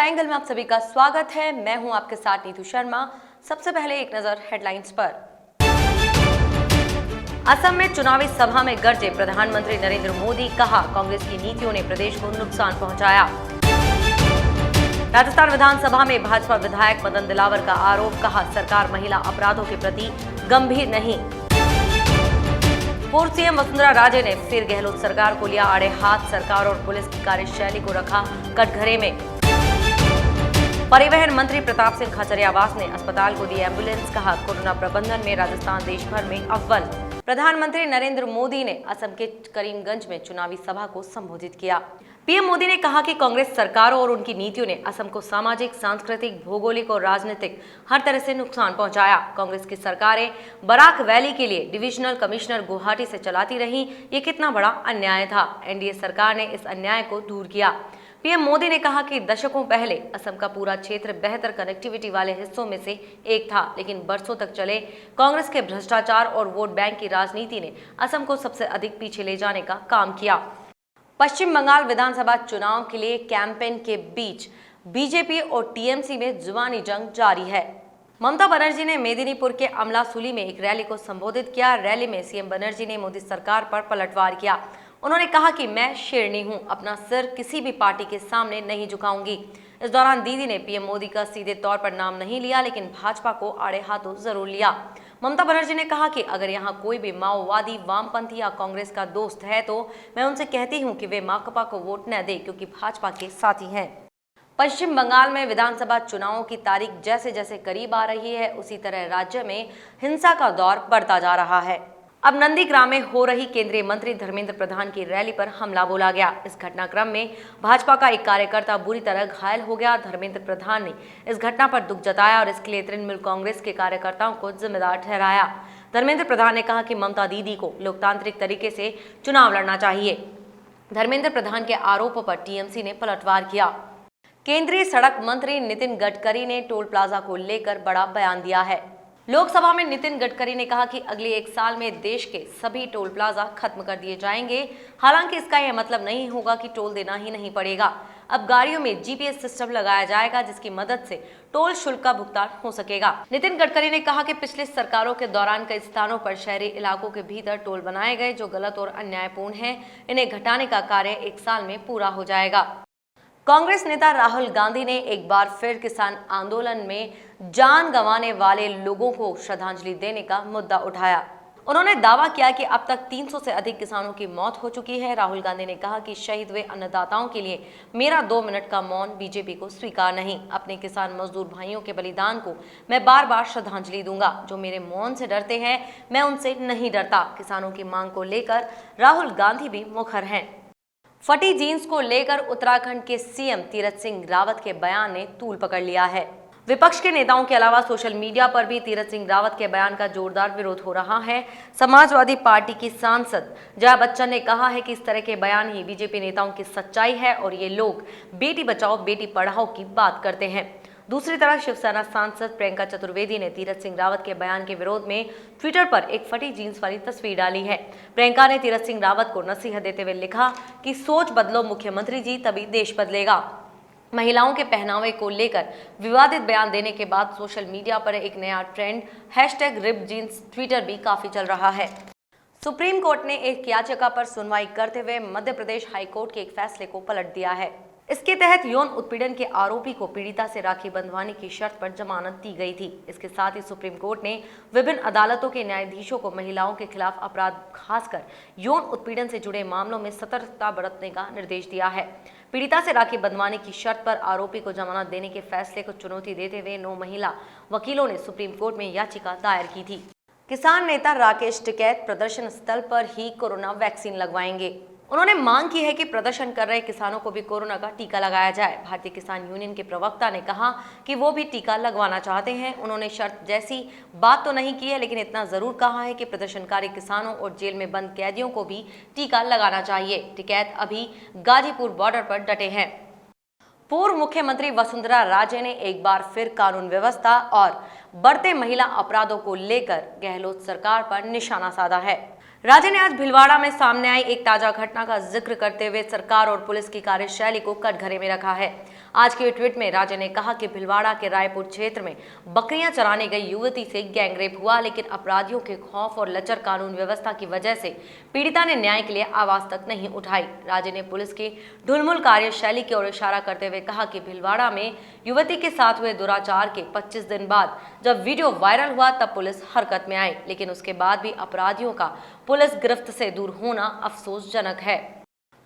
The angle में आप सभी का स्वागत है। मैं हूं आपके साथ नीतू शर्मा। सबसे पहले एक नजर हेडलाइंस पर। असम में चुनावी सभा में गरजे प्रधानमंत्री नरेंद्र मोदी, कहा कांग्रेस की नीतियों ने प्रदेश को नुकसान पहुंचाया। राजस्थान विधानसभा में भाजपा विधायक मदन दिलावर का आरोप, कहा सरकार महिला अपराधों के प्रति गंभीर नहीं। पूर्व सीएम वसुंधरा राजे ने फिर गहलोत सरकार को लिया आड़े हाथ, सरकार और पुलिस की कार्यशैली को रखा कटघरे में। परिवहन मंत्री प्रताप सिंह खाचरियावास ने अस्पताल को दी एम्बुलेंस, कहा कोरोना प्रबंधन में राजस्थान देश भर में अव्वल। प्रधानमंत्री नरेंद्र मोदी ने असम के करीमगंज में चुनावी सभा को संबोधित किया। पीएम मोदी ने कहा कि कांग्रेस सरकारों और उनकी नीतियों ने असम को सामाजिक, सांस्कृतिक, भौगोलिक और राजनीतिक हर तरह से नुकसान पहुंचाया। कांग्रेस की सरकारें बराक वैली के लिए डिविजनल कमिश्नर गुवाहाटी से चलाती रहीं, ये कितना बड़ा अन्याय था। एनडीए सरकार ने इस अन्याय को दूर किया। पीएम मोदी ने कहा कि दशकों पहले असम का पूरा क्षेत्र बेहतर कनेक्टिविटी वाले हिस्सों में से एक था, लेकिन बरसों तक चले कांग्रेस के भ्रष्टाचार और वोट बैंक की राजनीति ने असम को सबसे अधिक पीछे ले जाने का काम किया। पश्चिम बंगाल विधानसभा चुनाव के लिए कैंपेन के बीच बीजेपी और टीएमसी में जुबानी जंग जारी है। ममता बनर्जी ने मेदिनीपुर के अमलासुली में एक रैली को संबोधित किया। रैली में सीएम बनर्जी ने मोदी सरकार पर पलटवार किया। उन्होंने कहा कि मैं शेरनी हूं, अपना सिर किसी भी पार्टी के सामने नहीं झुकाऊंगी। इस दौरान दीदी ने पीएम मोदी का सीधे तौर पर नाम नहीं लिया, लेकिन भाजपा को आड़े हाथों जरूर लिया। ममता बनर्जी ने कहा कि अगर यहाँ कोई भी माओवादी, वामपंथी या कांग्रेस का दोस्त है तो मैं उनसे कहती हूँ कि वे माकपा को वोट न दे, क्योंकि भाजपा के साथी हैं। पश्चिम बंगाल में विधानसभा चुनावों की तारीख जैसे जैसे करीब आ रही है, उसी तरह राज्य में हिंसा का दौर बढ़ता जा रहा है। अब नंदीग्राम में हो रही केंद्रीय मंत्री धर्मेंद्र प्रधान की रैली पर हमला बोला गया। इस घटनाक्रम में भाजपा का एक कार्यकर्ता बुरी तरह घायल हो गया। धर्मेंद्र प्रधान ने इस घटना पर दुख जताया और इसके लिए तृणमूल कांग्रेस के कार्यकर्ताओं को जिम्मेदार ठहराया। धर्मेंद्र प्रधान ने कहा कि ममता दीदी को लोकतांत्रिक तरीके से चुनाव लड़ना चाहिए। धर्मेंद्र प्रधान के आरोपों पर टीएमसी ने पलटवार किया। केंद्रीय सड़क मंत्री नितिन गडकरी ने टोल प्लाजा को लेकर बड़ा बयान दिया है। लोकसभा में नितिन गडकरी ने कहा कि अगले एक साल में देश के सभी टोल प्लाजा खत्म कर दिए जाएंगे। हालांकि इसका यह मतलब नहीं होगा कि टोल देना ही नहीं पड़ेगा। अब गाड़ियों में जीपीएस सिस्टम लगाया जाएगा, जिसकी मदद से टोल शुल्क का भुगतान हो सकेगा। नितिन गडकरी ने कहा कि पिछली सरकारों के दौरान कई स्थानों पर शहरी इलाकों के भीतर टोल बनाए गए जो गलत और अन्यायपूर्ण है। इन्हें घटाने का कार्य एक साल में पूरा हो जाएगा। कांग्रेस नेता राहुल गांधी ने एक बार फिर किसान आंदोलन में जान गंवाने वाले लोगों को श्रद्धांजलि देने का मुद्दा उठाया। उन्होंने दावा किया कि अब तक 300 से अधिक किसानों की मौत हो चुकी है। राहुल गांधी ने कहा कि शहीद हुए अन्नदाताओं के लिए मेरा 2 मिनट का मौन बीजेपी को स्वीकार नहीं। अपने किसान मजदूर भाइयों के बलिदान को मैं बार बार श्रद्धांजलि दूंगा। जो मेरे मौन से डरते हैं, मैं उनसे नहीं डरता। किसानों की मांग को लेकर राहुल गांधी भी मुखर हैं। फटी जींस को लेकर उत्तराखंड के सीएम तीरथ सिंह रावत के बयान ने तूल पकड़ लिया है। विपक्ष के नेताओं के अलावा सोशल मीडिया पर भी तीरथ सिंह रावत के बयान का जोरदार विरोध हो रहा है। समाजवादी पार्टी की सांसद जया बच्चन ने कहा है कि इस तरह के बयान ही बीजेपी नेताओं की सच्चाई है और ये लोग बेटी बचाओ बेटी पढ़ाओ की बात करते हैं। दूसरी तरफ शिवसेना सांसद प्रियंका चतुर्वेदी ने तीरथ सिंह रावत के बयान के विरोध में ट्विटर पर एक फटी जींस वाली तस्वीर डाली है। प्रियंका ने तीरथ सिंह रावत को नसीहत देते हुए लिखा कि सोच बदलो मुख्यमंत्री जी, तभी देश बदलेगा। महिलाओं के पहनावे को लेकर विवादित बयान देने के बाद सोशल मीडिया पर एक नया ट्रेंड #रिप जीन्स ट्विटर भी काफी चल रहा है। सुप्रीम कोर्ट ने एक याचिका पर सुनवाई करते हुए मध्य प्रदेश हाईकोर्ट के एक फैसले को पलट दिया है। इसके तहत यौन उत्पीड़न के आरोपी को पीड़िता से राखी बंधवाने की शर्त पर जमानत दी गई थी। इसके साथ ही सुप्रीम कोर्ट ने विभिन्न अदालतों के न्यायाधीशों को महिलाओं के खिलाफ अपराध, खासकर यौन उत्पीड़न से जुड़े मामलों में सतर्कता बरतने का निर्देश दिया है। पीड़िता से राखी बंधवाने की शर्त पर आरोपी को जमानत देने के फैसले को चुनौती देते हुए 9 महिला वकीलों ने सुप्रीम कोर्ट में याचिका दायर की थी। किसान नेता राकेश टिकैत प्रदर्शन स्थल पर ही कोरोना वैक्सीन लगवाएंगे। उन्होंने मांग की है कि प्रदर्शन कर रहे किसानों को भी कोरोना का टीका लगाया जाए। भारतीय किसान यूनियन के प्रवक्ता ने कहा कि वो भी टीका लगवाना चाहते हैं। उन्होंने शर्त जैसी बात तो नहीं की है, लेकिन इतना जरूर कहा है कि प्रदर्शनकारी किसानों और जेल में बंद कैदियों को भी टीका लगाना चाहिए। टिकैत अभी गाजीपुर बॉर्डर पर डटे हैं। पूर्व मुख्यमंत्री वसुंधरा राजे ने एक बार फिर कानून व्यवस्था और बढ़ते महिला अपराधों को लेकर गहलोत सरकार पर निशाना साधा है। राजे ने आज भीलवाड़ा में सामने आई एक ताजा घटना का जिक्र करते हुए सरकार और पुलिस की कार्यशैली को कटघरे में रखा है। आज के ट्वीट में राज्य ने कहा कि भीलवाड़ा के रायपुर क्षेत्र में बकरियां चराने गई युवती से गैंगरेप हुआ, लेकिन अपराधियों के खौफ और लचर कानून व्यवस्था की वजह से पीड़िता ने न्याय के लिए आवाज तक नहीं उठाई। राज्य ने पुलिस की ढुलमुल कार्यशैली की ओर इशारा करते हुए कहा कि भीलवाड़ा में युवती के साथ हुए दुराचार के 25 दिन बाद जब वीडियो वायरल हुआ तब पुलिस हरकत में आई, लेकिन उसके बाद भी अपराधियों का पुलिस गिरफ्त से दूर होना अफसोसजनक है।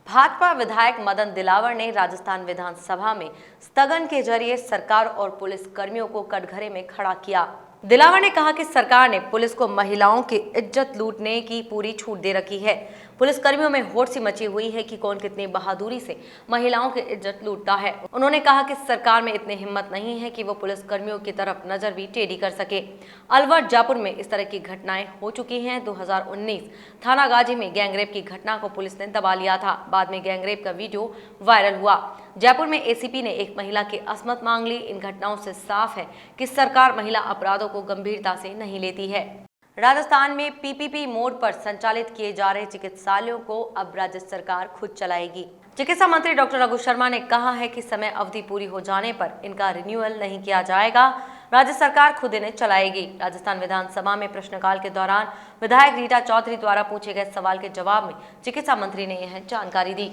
भाजपा विधायक मदन दिलावर ने राजस्थान विधानसभा में स्थगन के जरिए सरकार और पुलिस कर्मियों को कटघरे में खड़ा किया। दिलावर ने कहा कि सरकार ने पुलिस को महिलाओं की इज्जत लूटने की पूरी छूट दे रखी है। पुलिस कर्मियों में होड़ सी मची हुई है कि कौन कितनी बहादुरी से महिलाओं की इज्जत लूटता है। उन्होंने कहा कि सरकार में इतनी हिम्मत नहीं है कि वो पुलिस कर्मियों की तरफ नजर भी टेढ़ी कर सके। अलवर जयपुर में इस तरह की घटनाएं हो चुकी हैं। 2019 थाना गाजी में गैंगरेप की घटना को पुलिस ने दबा लिया था। बाद में गैंगरेप का वीडियो वायरल हुआ। जयपुर में एसीपी ने एक महिला की असमत मांग ली। इन घटनाओं से साफ है कि सरकार महिला अपराधों को गंभीरता से नहीं लेती है। राजस्थान में पीपीपी मोड पर संचालित किए जा रहे चिकित्सालयों को अब राज्य सरकार खुद चलाएगी। चिकित्सा मंत्री डॉक्टर रघु शर्मा ने कहा है कि समय अवधि पूरी हो जाने पर इनका रिन्यूअल नहीं किया जाएगा, राज्य सरकार खुद इन्हें चलाएगी। राजस्थान विधानसभा में प्रश्नकाल के दौरान विधायक रीटा चौधरी द्वारा पूछे गए सवाल के जवाब में चिकित्सा मंत्री ने यह जानकारी दी।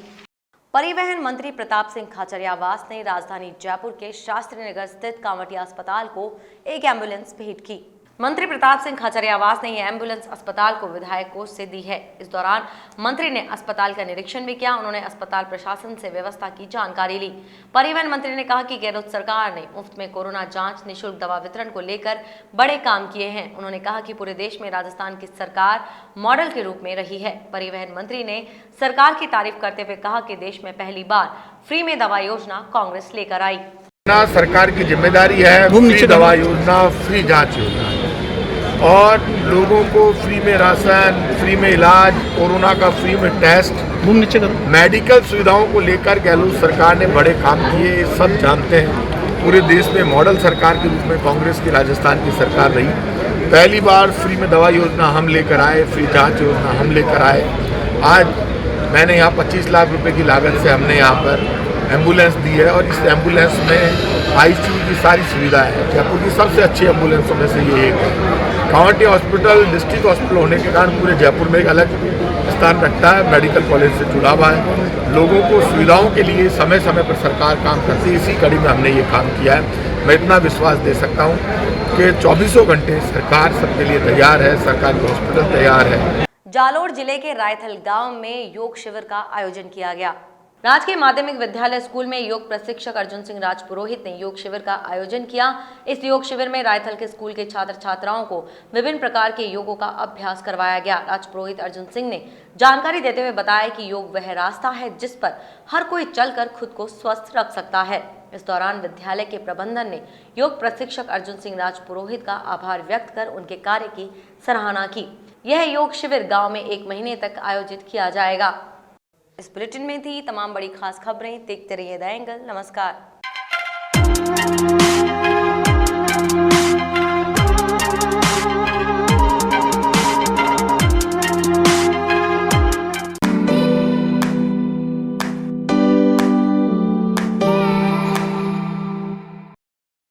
परिवहन मंत्री प्रताप सिंह खाचरियावास ने राजधानी जयपुर के शास्त्री नगर स्थित कांवटिया अस्पताल को एक एम्बुलेंस भेंट की। मंत्री प्रताप सिंह खाचरियावास ने यह एम्बुलेंस अस्पताल को विधायक कोष से दी है। इस दौरान मंत्री ने अस्पताल का निरीक्षण भी किया। उन्होंने अस्पताल प्रशासन से व्यवस्था की जानकारी ली। परिवहन मंत्री ने कहा कि गहलोत सरकार ने मुफ्त में कोरोना जांच, निःशुल्क दवा वितरण को लेकर बड़े काम किए हैं। उन्होंने कहा कि पूरे देश में राजस्थान की सरकार मॉडल के रूप में रही है। परिवहन मंत्री ने सरकार की तारीफ करते हुए कहा कि देश में पहली बार फ्री में दवा योजना कांग्रेस लेकर आई। सरकार की जिम्मेदारी है फ्री दवा योजना, फ्री जांच योजना और लोगों को फ्री में राशन, फ्री में इलाज, कोरोना का फ्री में टेस्ट, मेडिकल सुविधाओं को लेकर गहलोत सरकार ने बड़े काम किए, सब जानते हैं। पूरे देश में मॉडल सरकार के रूप में कांग्रेस की राजस्थान की सरकार रही। पहली बार फ्री में दवा योजना हम लेकर आए, फ्री जांच योजना हम लेकर आए। आज मैंने यहाँ 25 लाख रुपए की लागत से हमने यहाँ पर एम्बुलेंस दी है और इस एम्बुलेंस में आईसीयू की सारी सुविधा है। जयपुर की सबसे अच्छी एम्बुलेंसों में से ये एक है। कांवटिया हॉस्पिटल डिस्ट्रिक्ट हॉस्पिटल होने के कारण पूरे जयपुर में एक अलग स्थान रखता है, मेडिकल कॉलेज से जुड़ा हुआ है। लोगों को सुविधाओं के लिए समय समय पर सरकार काम करती है। इसी कड़ी में हमने ये काम किया है। मैं इतना विश्वास दे सकता हूँ कि 24 घंटे सरकार सबके लिए तैयार है, सरकारी हॉस्पिटल तैयार है। जालोर जिले के रायथल गांव में योग शिविर का आयोजन किया गया। राजकीय माध्यमिक विद्यालय स्कूल में योग प्रशिक्षक अर्जुन सिंह राजपुरोहित ने योग शिविर का आयोजन किया। इस योग शिविर में रायथल के स्कूल के छात्र छात्राओं को विभिन्न प्रकार के योगों का अभ्यास करवाया गया। राजपुरोहित अर्जुन सिंह ने जानकारी देते हुए बताया कि योग वह रास्ता है जिस पर हर कोई चलकर खुद को स्वस्थ रख सकता है। इस दौरान विद्यालय के प्रबंधन ने योग प्रशिक्षक अर्जुन सिंह राजपुरोहित का आभार व्यक्त कर उनके कार्य की सराहना की। यह योग शिविर गाँव में 1 महीने तक आयोजित किया जाएगा। इस बुलेटिन में थी तमाम बड़ी खास खबरें। देखते रहिए द एंगल। नमस्कार।